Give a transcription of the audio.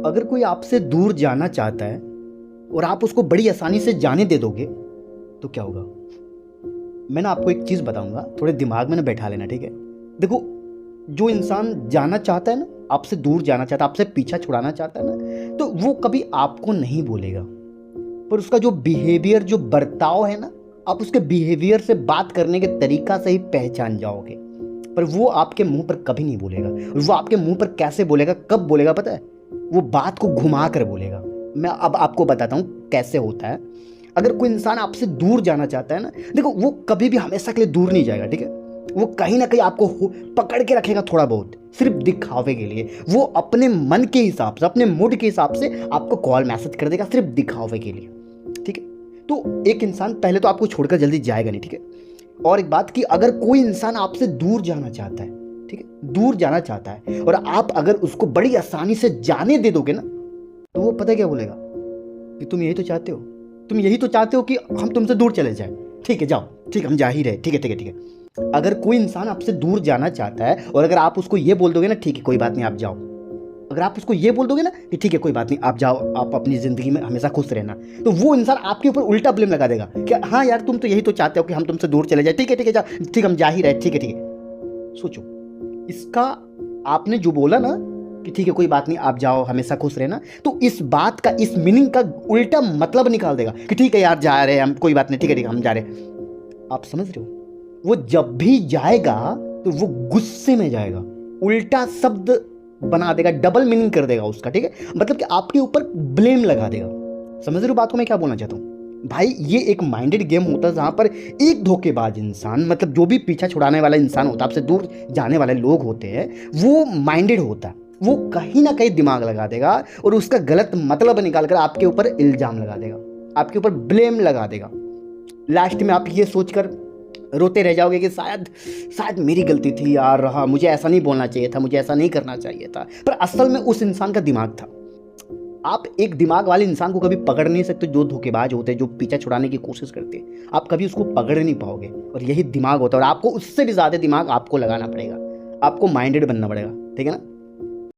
अगर कोई आपसे दूर जाना चाहता है और आप उसको बड़ी आसानी से जाने दे दोगे तो क्या होगा? मैं ना आपको एक चीज़ बताऊंगा, थोड़े दिमाग में ना बैठा लेना, ठीक है? देखो, जो इंसान जाना चाहता है ना, आपसे दूर जाना चाहता है, आपसे पीछा छुड़ाना चाहता है ना, तो वो कभी आपको नहीं बोलेगा, पर उसका जो बिहेवियर, जो बर्ताव है ना, आप उसके बिहेवियर से, बात करने के तरीका से ही पहचान जाओगे। पर वो आपके मुंह पर कभी नहीं बोलेगा। और वो आपके मुंह पर कैसे बोलेगा, कब बोलेगा पता है? वो बात को घुमा कर बोलेगा। मैं अब आपको बताता हूं कैसे होता है। अगर कोई इंसान आपसे दूर जाना चाहता है ना, देखो, वो कभी भी हमेशा के लिए दूर नहीं जाएगा, ठीक है? वो कहीं ना कहीं आपको पकड़ के रखेगा थोड़ा बहुत, सिर्फ दिखावे के लिए। वो अपने मन के हिसाब से, अपने मूड के हिसाब से आपको कॉल मैसेज कर देगा, सिर्फ दिखावे के लिए, ठीक है? तो एक इंसान पहले तो आपको छोड़कर जल्दी जाएगा नहीं, ठीक है? और एक बात कि अगर कोई इंसान आपसे दूर जाना चाहता है, ठीक है, दूर जाना चाहता है, और आप अगर उसको बड़ी आसानी से जाने दे दोगे ना, तो वो पता क्या बोलेगा कि तुम यही तो चाहते हो, तुम यही तो चाहते हो कि हम तुमसे दूर चले जाए। ठीक है, जाओ, ठीक, हम जा ही रहे, ठीक है, ठीक है, ठीक है। अगर कोई इंसान आपसे दूर जाना चाहता है और अगर आप उसको ये बोल दोगे ना, ठीक है कोई बात नहीं आप जाओ, अगर आप उसको ये बोल दोगे ना कि ठीक है कोई बात नहीं आप जाओ, आप अपनी जिंदगी में हमेशा खुश रहना, तो वो इंसान आपके ऊपर उल्टा ब्लेम लगा देगा कि हाँ यार तुम तो यही तो चाहते हो कि हम तुमसे दूर चले जाए। ठीक है, ठीक है, जाओ, ठीक, हम जा ही रहे, ठीक है, ठीक है। सोचो, इसका आपने जो बोला ना कि ठीक है कोई बात नहीं आप जाओ, हमेशा खुश रहना, तो इस बात का, इस मीनिंग का उल्टा मतलब निकाल देगा कि ठीक है यार जा रहे हैं हम, कोई बात नहीं, ठीक है, ठीक है, हम जा रहे हैं। आप समझ रहे हो? वो जब भी जाएगा तो वो गुस्से में जाएगा, उल्टा शब्द बना देगा, डबल मीनिंग कर देगा उसका, ठीक है? मतलब कि आपके ऊपर ब्लेम लगा देगा। समझ रहे हो बात को मैं क्या बोलना चाहता हूँ? भाई ये एक माइंडेड गेम होता है जहां पर एक धोखेबाज इंसान, मतलब जो भी पीछा छुड़ाने वाला इंसान होता है, आपसे दूर जाने वाले लोग होते हैं, वो माइंडेड होता है। वो कहीं ना कहीं दिमाग लगा देगा और उसका गलत मतलब निकालकर आपके ऊपर इल्जाम लगा देगा, आपके ऊपर ब्लेम लगा देगा। लास्ट में आप ये सोचकर रोते रह जाओगे कि शायद शायद मेरी गलती थी यार, रहा, मुझे ऐसा नहीं बोलना चाहिए था, मुझे ऐसा नहीं करना चाहिए था। पर असल में उस इंसान का दिमाग था। आप एक दिमाग वाले इंसान को कभी पकड़ नहीं सकते, जो धोखेबाज होते हैं, जो पीछा छुड़ाने की कोशिश करते हैं, आप कभी उसको पकड़ नहीं पाओगे। और यही दिमाग होता है, और आपको उससे भी ज़्यादा दिमाग आपको लगाना पड़ेगा, आपको माइंडेड बनना पड़ेगा, ठीक है ना?